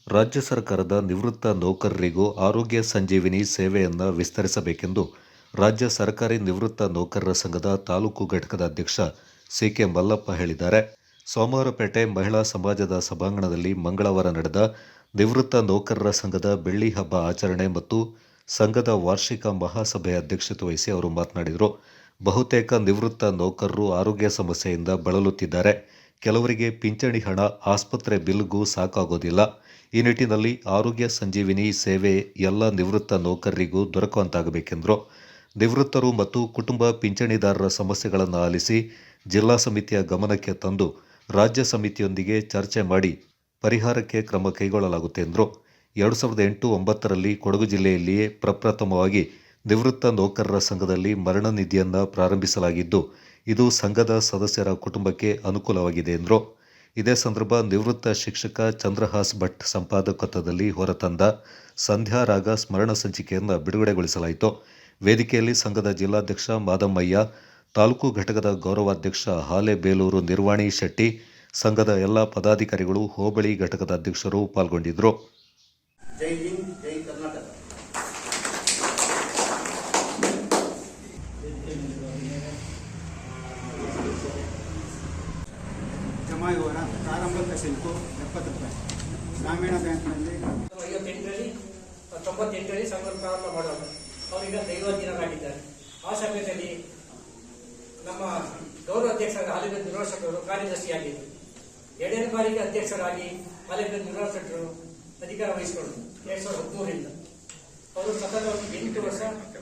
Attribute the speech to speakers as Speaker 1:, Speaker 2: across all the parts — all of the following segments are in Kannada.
Speaker 1: ರಾಜ್ಯ ಸರ್ಕಾರದ ನಿವೃತ್ತ ನೌಕರರಿಗೂ ಆರೋಗ್ಯ ಸಂಜೀವಿನಿ ಸೇವೆಯನ್ನು ವಿಸ್ತರಿಸಬೇಕೆಂದು ರಾಜ್ಯ ಸರ್ಕಾರಿ ನಿವೃತ್ತ ನೌಕರರ ಸಂಘದ ತಾಲೂಕು ಘಟಕದ ಅಧ್ಯಕ್ಷ ಸಿಕೆ ಮಲ್ಲಪ್ಪ ಹೇಳಿದ್ದಾರೆ. ಸೋಮವಾರಪೇಟೆ ಮಹಿಳಾ ಸಮಾಜದ ಸಭಾಂಗಣದಲ್ಲಿ ಮಂಗಳವಾರ ನಡೆದ ನಿವೃತ್ತ ನೌಕರರ ಸಂಘದ ಬೆಳ್ಳಿ ಹಬ್ಬ ಆಚರಣೆ ಮತ್ತು ಸಂಘದ ವಾರ್ಷಿಕ ಮಹಾಸಭೆ ಅಧ್ಯಕ್ಷತೆ ವಹಿಸಿ ಅವರು ಮಾತನಾಡಿದರು. ಬಹುತೇಕ ನಿವೃತ್ತ ನೌಕರರು ಆರೋಗ್ಯ ಸಮಸ್ಯೆಯಿಂದ ಬಳಲುತ್ತಿದ್ದಾರೆ. ಕೆಲವರಿಗೆ ಪಿಂಚಣಿ ಹಣ ಆಸ್ಪತ್ರೆ ಬಿಲ್ಗೂ ಸಾಕಾಗೋದಿಲ್ಲ. ಈ ನಿಟ್ಟಿನಲ್ಲಿ ಆರೋಗ್ಯ ಸಂಜೀವಿನಿ ಸೇವೆ ಎಲ್ಲ ನಿವೃತ್ತ ನೌಕರರಿಗೂ ದೊರಕುವಂತಾಗಬೇಕೆಂದರು. ನಿವೃತ್ತರು ಮತ್ತು ಕುಟುಂಬ ಪಿಂಚಣಿದಾರರ ಸಮಸ್ಯೆಗಳನ್ನು ಆಲಿಸಿ ಜಿಲ್ಲಾ ಸಮಿತಿಯ ಗಮನಕ್ಕೆ ತಂದು ರಾಜ್ಯ ಸಮಿತಿಯೊಂದಿಗೆ ಚರ್ಚೆ ಮಾಡಿ ಪರಿಹಾರಕ್ಕೆ ಕ್ರಮ ಕೈಗೊಳ್ಳಲಾಗುತ್ತೆ ಎಂದರು. 2008-9ರಲ್ಲಿ ಕೊಡಗು ಜಿಲ್ಲೆಯಲ್ಲಿಯೇ ಪ್ರಪ್ರಥಮವಾಗಿ ನಿವೃತ್ತ ನೌಕರರ ಸಂಘದಲ್ಲಿ ಮರಣ ನಿಧಿಯನ್ನು ಪ್ರಾರಂಭಿಸಲಾಗಿದ್ದು, ಇದು ಸಂಘದ ಸದಸ್ಯರ ಕುಟುಂಬಕ್ಕೆ ಅನುಕೂಲವಾಗಿದೆ ಎಂದರು. ಇದೇ ಸಂದರ್ಭ ನಿವೃತ್ತ ಶಿಕ್ಷಕ ಚಂದ್ರಹಾಸ್ ಭಟ್ ಸಂಪಾದಕತ್ವದಲ್ಲಿ ಹೊರತಂದ ಸಂಧ್ಯಾರಾಗ ಸ್ಮರಣ ಸಂಚಿಕೆಯನ್ನು ಬಿಡುಗಡೆಗೊಳಿಸಲಾಯಿತು. ವೇದಿಕೆಯಲ್ಲಿ ಸಂಘದ ಜಿಲ್ಲಾಧ್ಯಕ್ಷ ಮಾದಮ್ಮಯ್ಯ, ತಾಲೂಕು ಘಟಕದ ಗೌರವಾಧ್ಯಕ್ಷ ಹಾಲೇಬೇಲೂರು ನಿರ್ವಾಣಿ ಶೆಟ್ಟಿ, ಸಂಘದ ಎಲ್ಲ ಪದಾಧಿಕಾರಿಗಳು, ಹೋಬಳಿ ಘಟಕದ ಅಧ್ಯಕ್ಷರು ಪಾಲ್ಗೊಂಡಿದ್ದರು.
Speaker 2: ಜೈ ಹಿಂದ್, ಜೈ ಕರ್ನಾಟಕ. ಜಮಾ ವಿವರ: ಪ್ರಾರಂಭಕ ಶುಲ್ಕು 70 ರೂಪಾಯಿ. ಗ್ರಾಮೀಣ ಬ್ಯಾಂಕ್ನಲ್ಲಿ
Speaker 3: 98ರಲ್ಲಿ ಸಂಘ ಪ್ರಾರಂಭ ಮಾಡೋದು. ಅವರೀಗ ದೈವಜ್ಞರಾಗಿದ್ದಾರೆ. ಆ ಸಮಯದಲ್ಲಿ ನಮ್ಮ ಗೌರವ ಅಧ್ಯಕ್ಷರಾದ ಹಾಲೇಬೇಲೂರು ನಿರ್ವಾಸಕರು ಕಾರ್ಯದರ್ಶಿಯಾಗಿದ್ದರು. 2ನೇ ಬಾರಿಗೆ ಅಧ್ಯಕ್ಷರಾಗಿ ಹಾಲೇಬೇಲೂರು ನಿರ್ವಾಸಕರು ಅಧಿಕಾರ ವಹಿಸಿಕೊಂಡರು 2013ರಿಂದ. ಅವರು ಸತತವಾಗಿ 8 ವರ್ಷ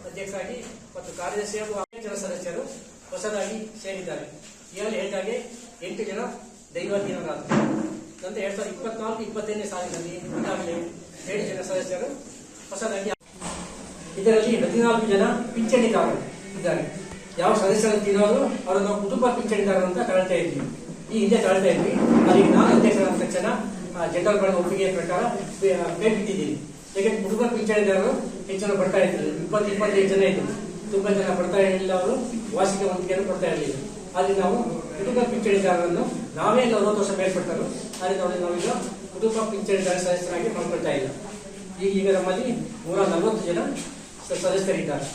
Speaker 3: ಅಧ್ಯಕ್ಷರಾಗಿ ಮತ್ತು ಕಾರ್ಯದರ್ಶಿಯಾಗಿ 8 ಜನ ಸದಸ್ಯರು ಹೊಸದಾಗಿ ಸೇರಿದ್ದಾರೆ. ಈಗಾಗಲೇ ಹೇಳಿದಾಗೆ 8 ಜನ ದೈವಾಧೀನರಾದರು. ನಂತರ 2024-25ನೇ ಸಾಲಿನಲ್ಲಿ ಈಗಾಗಲೇ 7 ಜನ ಸದಸ್ಯರು ಹೊಸದಾಗಿ. ಇದರಲ್ಲಿ 14 ಜನ ಪಿಂಚಣಿದಾರರು ಇದ್ದಾರೆ. ಯಾವ ಸದಸ್ಯರು ತಿನ್ನೋರು ಅವರು ನಾವು ಕುಟುಂಬ ಪಿಂಚಣಿದಾರರು ಅಂತ ತಗೊಳ್ತಾ ಇದ್ವಿ. ಈ ಹಿಂದೆ ತಗೊಳ್ತಾ ಇದ್ವಿ. ಅಲ್ಲಿ ನಾನು ಅಧ್ಯಕ್ಷರಾದ ತಕ್ಷಣ ಜನರಲ್ ಬಾಡಿ ಒಪ್ಪಿಗೆ ಪ್ರಕಾರ ಬೇಕಿಟ್ಟಿದ್ದೀನಿ. ಯಾಕೆಂದ್ರೆ ಕುಟುಂಬ ಪಿಂಚಣಿದಾರರು ಹೆಚ್ಚಿನ ಬರ್ತಾ ಇದ್ರು. 20-25 ಜನ ಇದ್ರು. ತುಂಬಾ ಜನ ಬರ್ತಾ ಇರಲಿಲ್ಲ. ಅವರು ವಾರ್ಷಿಕ ವಂತಿಗೆಯನ್ನು ಕೊಡ್ತಾ ಇರಲಿಲ್ಲ. ಅಲ್ಲಿ ನಾವು ಕುಟುಂಬ ಪಿಂಚಣಿದಾರರನ್ನು ನಾವೇ 40 ವರ್ಷ ಮೇಲ್ಪಟ್ಟರು. ಆದರೆ ನಾವೀಗ ಕುಟುಂಬ ಪಿಂಚಣಿದಾರ ಸದಸ್ಯರಾಗಿ ಮಾಡ್ಕೊಳ್ತಾ ಇಲ್ಲ. ಈಗ ನಮ್ಮಲ್ಲಿ 140 ಜನ ಸದಸ್ಯರಿದ್ದಾರೆ.